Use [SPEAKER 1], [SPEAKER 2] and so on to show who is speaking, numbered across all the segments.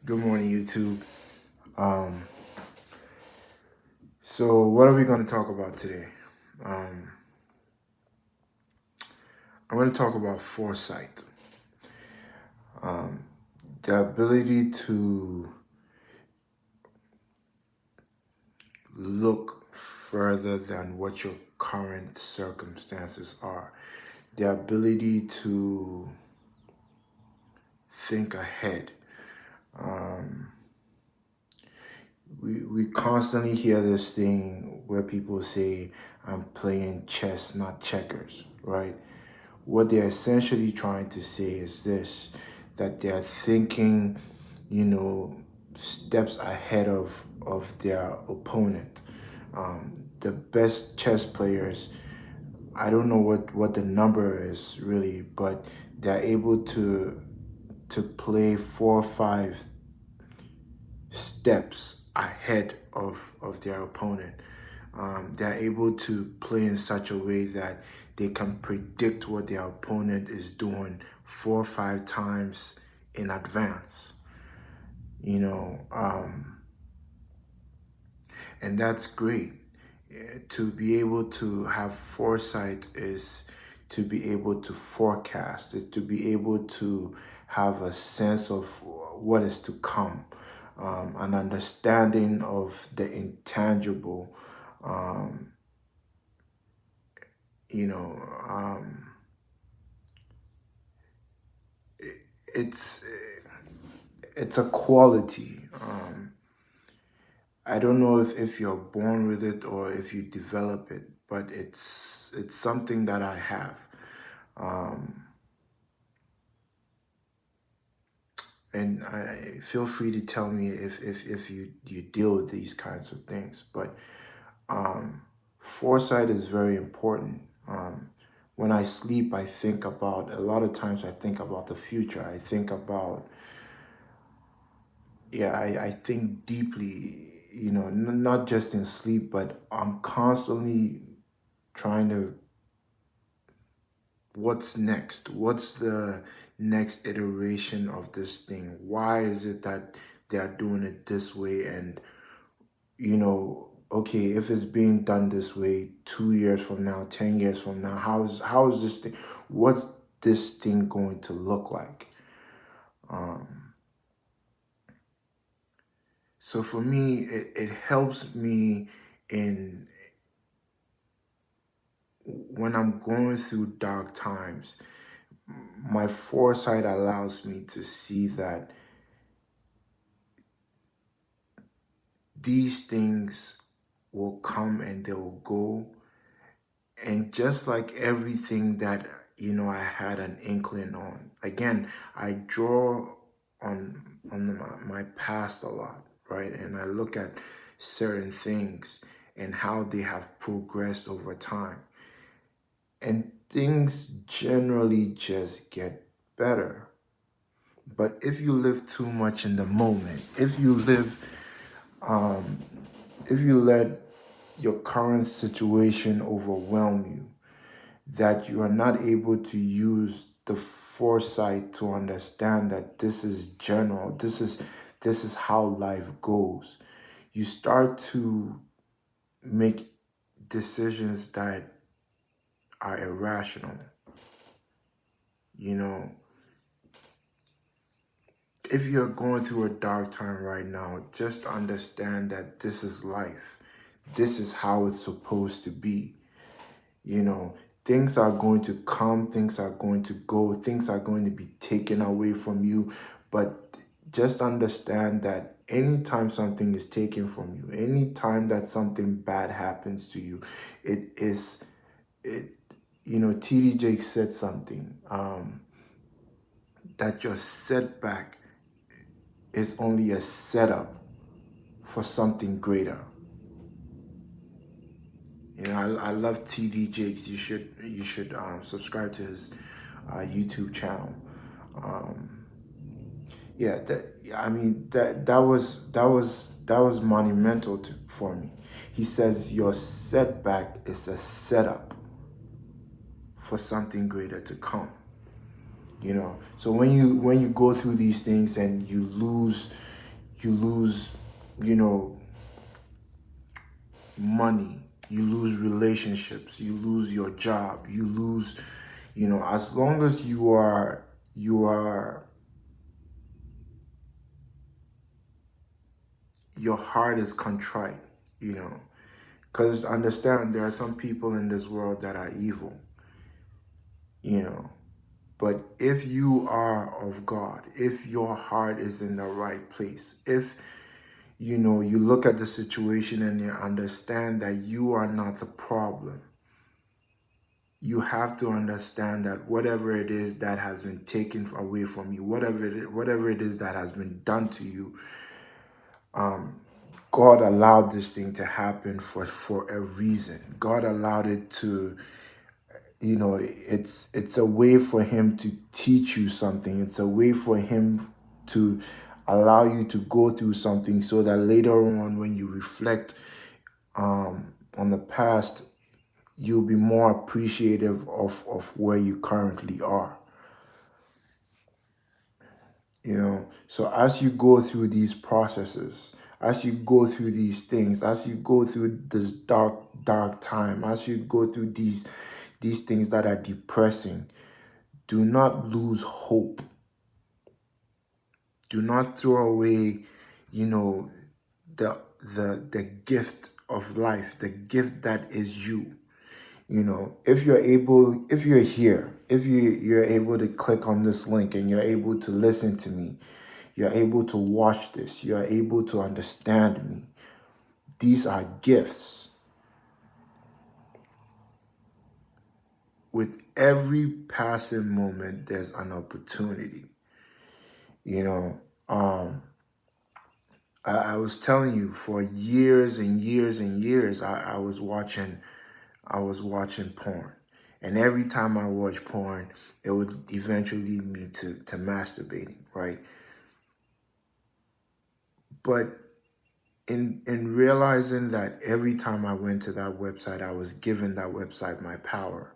[SPEAKER 1] Good morning, YouTube. Um, so what are we going to talk about today? Um, I'm going to talk about foresight, the ability to look further than what your current circumstances are, the ability to think ahead. We constantly hear this thing where people say, I'm playing chess, not checkers, right? What they're essentially trying to say is this, that they're thinking, steps ahead of their opponent. The best chess players, I don't know what the number is really, but they're able to play 4 or 5 steps ahead of their opponent. They're able to play in such a way that they can predict what their opponent is doing 4 or 5 times in advance. You know, and that's great. To be able to have foresight is to be able to forecast, is to be able to have a sense of what is to come, an understanding of the intangible. Um, you know, it's it's a quality. I don't know if you're born with it or if you develop it, but it's something that I have. Um, and I feel free to tell me if you deal with these kinds of things. But foresight is very important. When I sleep, I think about, a lot of times I think about the future. I think about, yeah, I think deeply, not just in sleep, but I'm constantly trying to, what's next? What's the next iteration of this thing? Why is it that they are doing it this way? And, okay, if it's being done this way 2 years from now, 10 years from now, how is this thing, what's this thing going to look like? So for me, it helps me in when I'm going through dark times. My foresight allows me to see that these things will come and they will go. And just like everything that, I had an inkling on. Again, I draw on my past a lot, right? And I look at certain things and how they have progressed over time. And things generally just get better. But if you live too much in the moment, if you let your current situation overwhelm you, that you are not able to use the foresight to understand that this is general, this is how life goes. You start to make decisions that are irrational. You know, if you're going through a dark time right now, just understand that this is life. This is how it's supposed to be. Things are going to come, things are going to go, things are going to be taken away from you. But just understand that anytime something is taken from you, anytime that something bad happens to you, it is, it, TD Jake said something, that your setback is only a setup for something greater. I love TD Jakes. You should subscribe to his YouTube channel. Yeah, that was monumental for me. He says your setback is a setup for something greater to come. So when you go through these things and you lose you lose, you know, money, you lose relationships, you lose your job, you lose, as long as you are your heart is contrite, you know. Because understand, there are some people in this world that are evil, you know. But if you are of God, if your heart is in the right place, if you look at the situation and you understand that you are not the problem, you have to understand that whatever it is that has been taken away from you, whatever it is that has been done to you, God allowed this thing to happen for a reason. God allowed it to, it's a way for him to teach you something. It's a way for him to allow you to go through something so that later on when you reflect on the past, you'll be more appreciative of where you currently are. So as you go through these processes, as you go through these things, as you go through this dark time, as you go through these things that are depressing, do not lose hope. Do not throw away, you know, the gift of life, the gift that is you. If you're here, if you're able to click on this link and you're able to listen to me, you're able to watch this, you're able to understand me. These are gifts. With every passing moment, there's an opportunity. You know, I was telling you, for years and years and years, I was watching porn. And every time I watch porn, it would eventually lead me to masturbating, right? But in realizing that every time I went to that website, I was giving that website my power.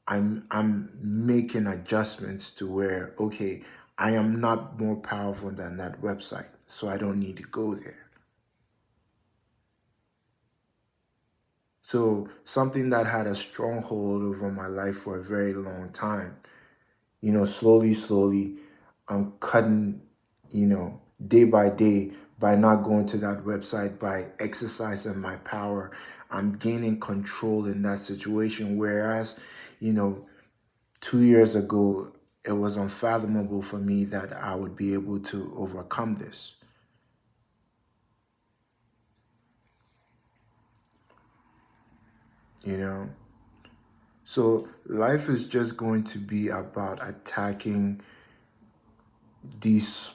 [SPEAKER 1] I'm making adjustments to where, okay, I am not more powerful than that website, so I don't need to go there. So something that had a stronghold over my life for a very long time, slowly, I'm cutting, day by day, by not going to that website, by exercising my power, I'm gaining control in that situation. Whereas, you know, 2 years ago, it was unfathomable for me that I would be able to overcome this, you know? So life is just going to be about attacking these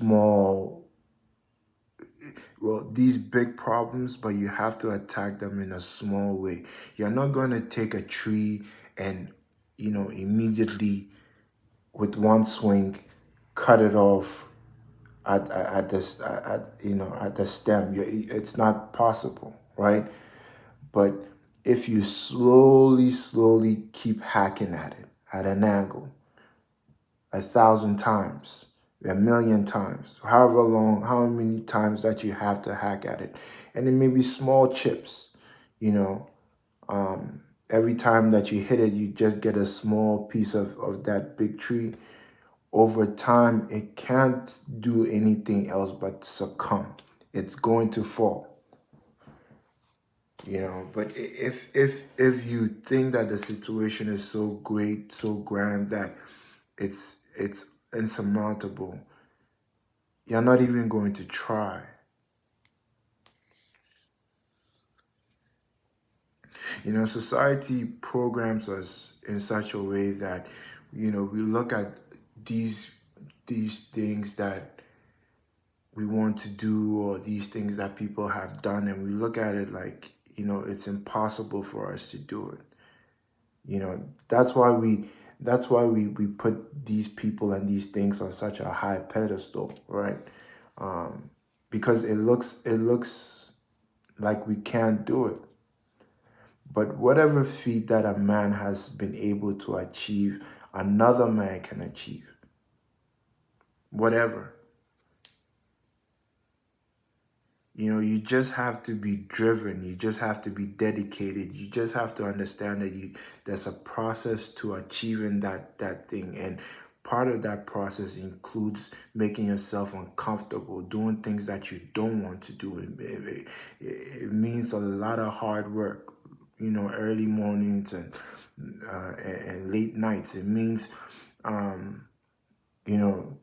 [SPEAKER 1] these big problems, but you have to attack them in a small way. You're not going to take a tree and, immediately with one swing, cut it off at this at the stem. It's not possible, right? But if you slowly keep hacking at it at an angle, 1,000 times, 1,000,000 times, however long, how many times that you have to hack at it. And it may be small chips, you know. Every time that you hit it, you just get a small piece of that big tree. Over time, it can't do anything else but succumb. It's going to fall. But if you think that the situation is so great, so grand that it's insurmountable, you're not even going to try. Society programs us in such a way that, we look at these these things that we want to do, or these things that people have done, and we look at it like, it's impossible for us to do it. That's why we put these people and these things on such a high pedestal, right? Because it looks like we can't do it. But whatever feat that a man has been able to achieve, another man can achieve. Whatever. You just have to be driven. You just have to be dedicated. You just have to understand that there's a process to achieving that thing. And part of that process includes making yourself uncomfortable, doing things that you don't want to do. It means a lot of hard work, early mornings and late nights. It means, you know,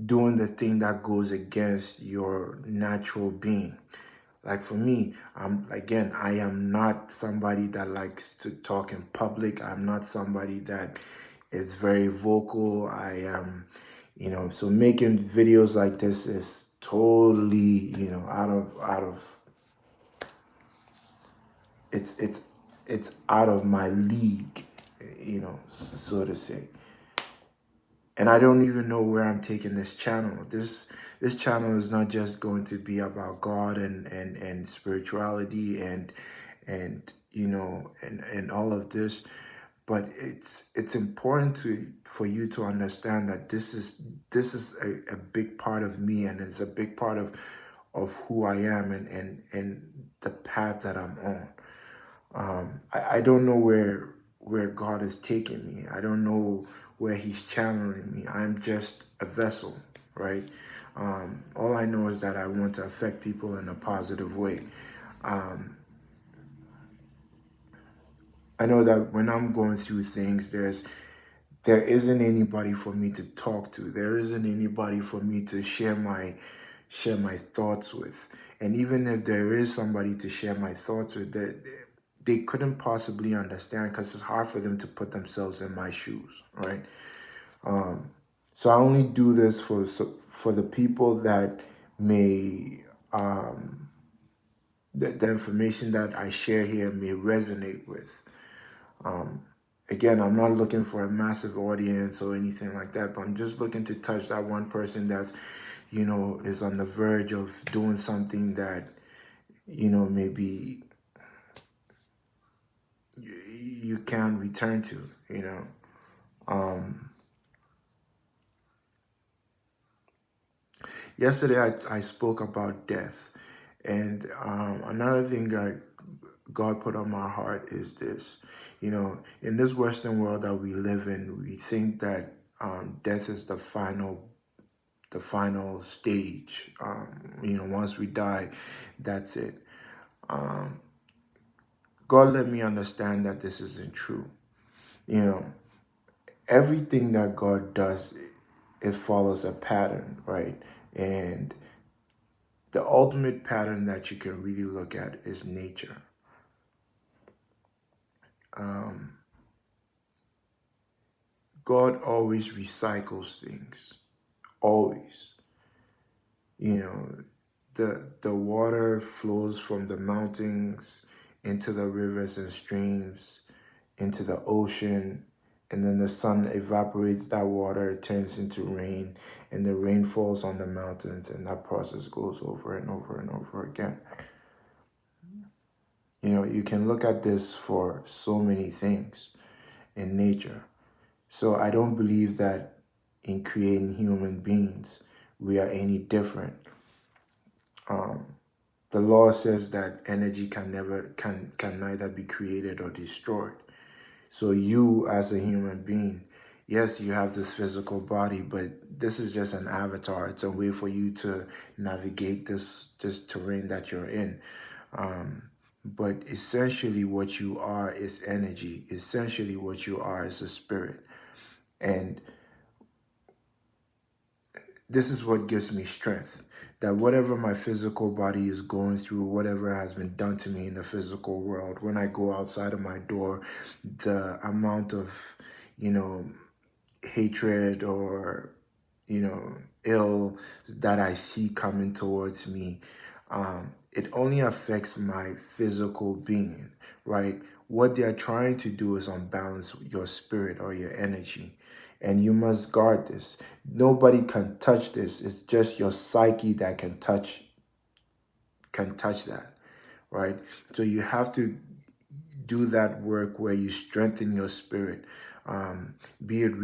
[SPEAKER 1] doing the thing that goes against your natural being. Like for me, I am not somebody that likes to talk in public. I'm not somebody that is very vocal. I am, so making videos like this is totally, out of it's out of my league, so to say. And I don't even know where I'm taking this channel. This channel is not just going to be about God and spirituality and all of this, but it's important for you to understand that this is a big part of me, and it's a big part of who I am and the path that I'm on. I don't know where God is taking me. I don't know where He's channeling me. I'm just a vessel, right? All I know is that I want to affect people in a positive way. Um, I know that when I'm going through things, there isn't anybody for me to talk to. There isn't anybody for me to share my thoughts with. And even if there is somebody to share my thoughts with, they couldn't possibly understand, because it's hard for them to put themselves in my shoes, right? So I only do this for the people that may the information that I share here may resonate with. Again, I'm not looking for a massive audience or anything like that, but I'm just looking to touch that one person that's, is on the verge of doing something that, maybe you can return to. Yesterday, I spoke about death. And another thing that God put on my heart is this. In this Western world that we live in, we think that death is the final stage. Once we die, that's it. God let me understand that this isn't true. You know, everything that God does, it follows a pattern, right? And the ultimate pattern that you can really look at is nature. God always recycles things, always. The water flows from the mountains into the rivers and streams, into the ocean, and then the sun evaporates that water, it turns into rain, and the rain falls on the mountains, and that process goes over and over and over again. You can look at this for so many things in nature. So I don't believe that in creating human beings, we are any different. The law says that energy can neither be created or destroyed. So you as a human being, yes, you have this physical body, but this is just an avatar. It's a way for you to navigate this terrain that you're in. But essentially what you are is energy. Essentially what you are is a spirit. And this is what gives me strength. That whatever my physical body is going through, whatever has been done to me in the physical world, when I go outside of my door, the amount of, hatred or, ill that I see coming towards me, it only affects my physical being, right? What they're trying to do is unbalance your spirit or your energy. And you must guard this. Nobody can touch this. It's just your psyche that can touch that, right? So you have to do that work where you strengthen your spirit, be it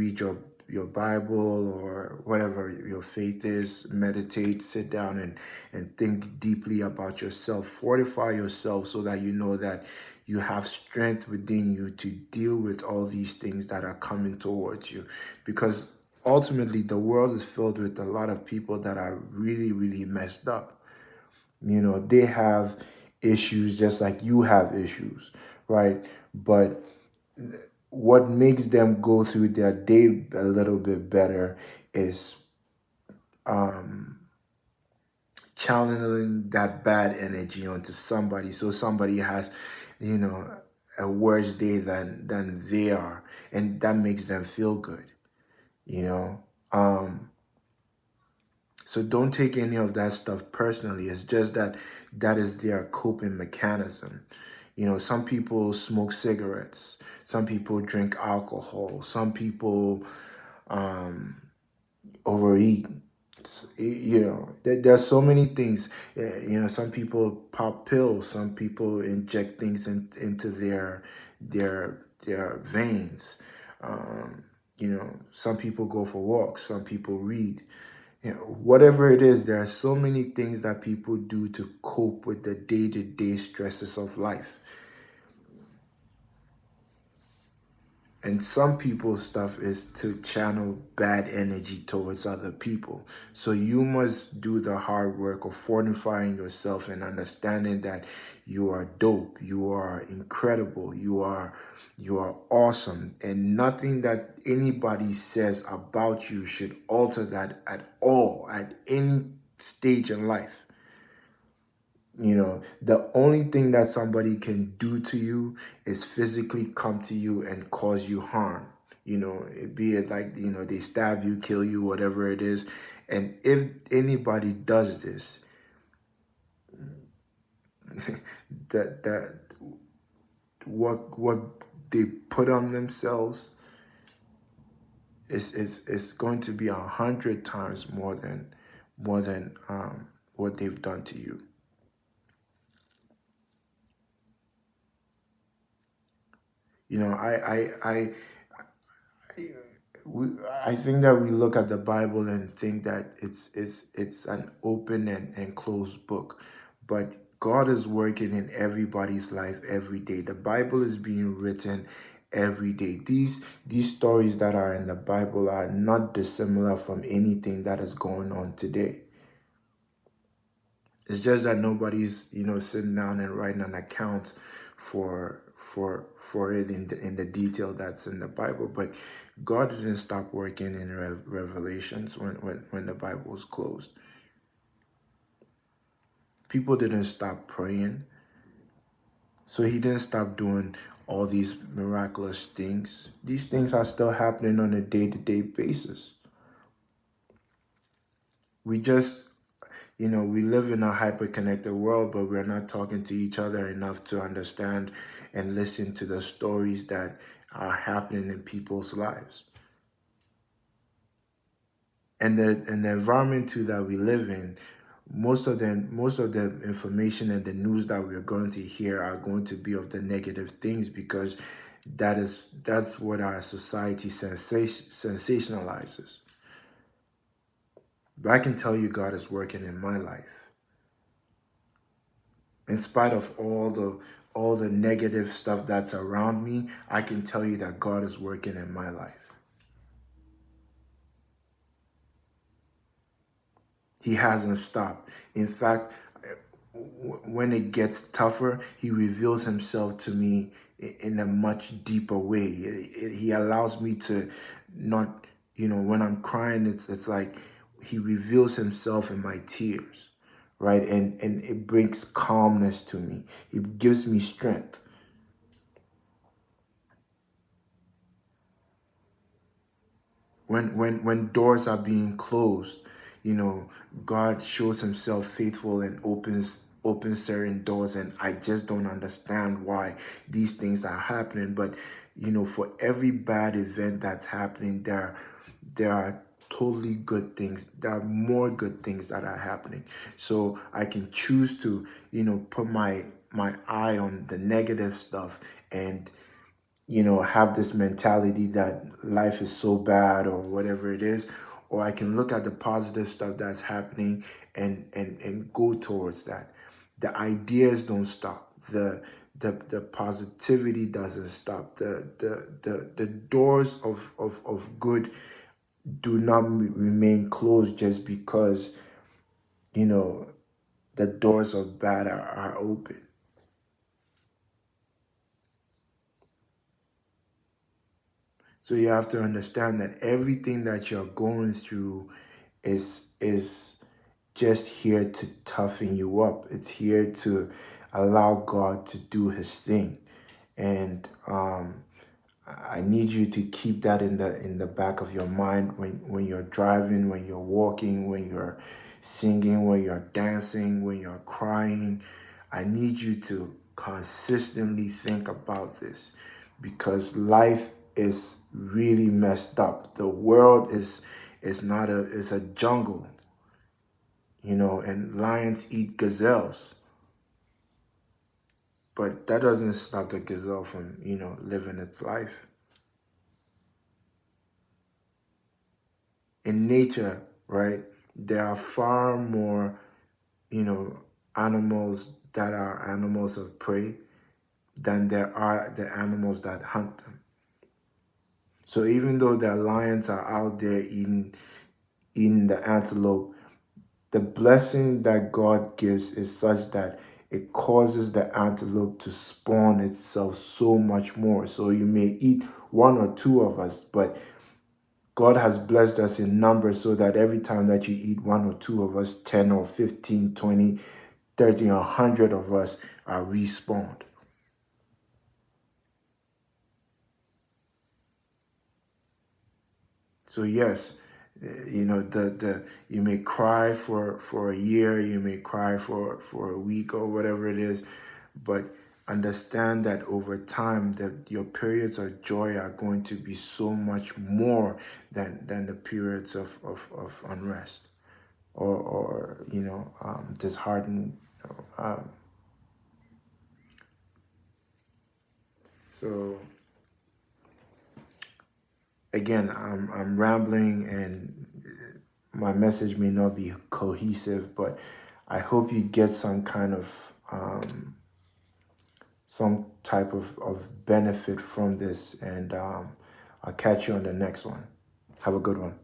[SPEAKER 1] your Bible or whatever your faith is, meditate, sit down and think deeply about yourself. Fortify yourself so that you know that you have strength within you to deal with all these things that are coming towards you. Because ultimately, the world is filled with a lot of people that are really, really messed up. They have issues just like you have issues, right? But what makes them go through their day a little bit better is channeling that bad energy onto somebody, so somebody has, you know, a worse day than they are, and that makes them feel good, you know. So don't take any of that stuff personally. It's just that that is their coping mechanism. Some people smoke cigarettes, some people drink alcohol, some people overeat. There's so many things. Some people pop pills, some people inject things into their veins. Some people go for walks, some people read. Whatever it is, there are so many things that people do to cope with the day-to-day stresses of life. And some people's stuff is to channel bad energy towards other people. So you must do the hard work of fortifying yourself and understanding that you are dope, you are incredible, you are awesome, and nothing that anybody says about you should alter that at all at any stage in life. The only thing that somebody can do to you is physically come to you and cause you harm. Be it like, they stab you, kill you, whatever it is. And if anybody does this, that what they put on themselves is going to be 100 times more than what they've done to you. I think that we look at the Bible and think that it's an open and closed book, but God is working in everybody's life every day. The Bible is being written every day. These stories that are in the Bible are not dissimilar from anything that is going on today. It's just that nobody's, sitting down and writing an account for it in the detail that's in the Bible. But God didn't stop working in Revelations when the Bible was closed. People didn't stop praying. So he didn't stop doing all these miraculous things. These things are still happening on a day-to-day basis. We just we live in a hyper-connected world, but we're not talking to each other enough to understand and listen to the stories that are happening in people's lives. And the environment too that we live in, most of the information and the news that we're going to hear are going to be of the negative things, because that's what our society sensationalizes. But I can tell you God is working in my life. In spite of all the negative stuff that's around me, I can tell you that God is working in my life. He hasn't stopped. In fact, when it gets tougher, he reveals himself to me in a much deeper way. He allows me to not, when I'm crying, it's like he reveals himself in my tears, right? And it brings calmness to me. It gives me strength. When doors are being closed, God shows himself faithful and opens certain doors, and I just don't understand why these things are happening. But for every bad event that's happening, there are totally good things. There are more good things that are happening. So I can choose to put my eye on the negative stuff and have this mentality that life is so bad or whatever it is, or I can look at the positive stuff that's happening and go towards that. The ideas don't stop. The positivity doesn't stop. The doors of good do not remain closed just because you know the doors of bad are open. So you have to understand that everything that you're going through is just here to toughen you up. It's here to allow God to do his thing. And I need you to keep that in the back of your mind when you're driving, when you're walking, when you're singing, when you're dancing, when you're crying. I need you to consistently think about this because life is really messed up. The world is not a is a jungle, and lions eat gazelles. But that doesn't stop the gazelle from, living its life. In nature, right, there are far more, you know, animals that are animals of prey than there are the animals that hunt them. So even though the lions are out there eating the antelope, the blessing that God gives is such that it causes the antelope to spawn itself so much more. So you may eat one or two of us, but God has blessed us in numbers so that every time that you eat one or two of us, 10 or 15, 20, 30, or 100 of us are respawned. So yes, the you may cry for a year, you may cry for a week or whatever it is, but understand that over time that your periods of joy are going to be so much more than the periods of unrest or disheartened. Um, so again, I'm rambling and my message may not be cohesive, but I hope you get some type of benefit from this, and I'll catch you on the next one. Have a good one.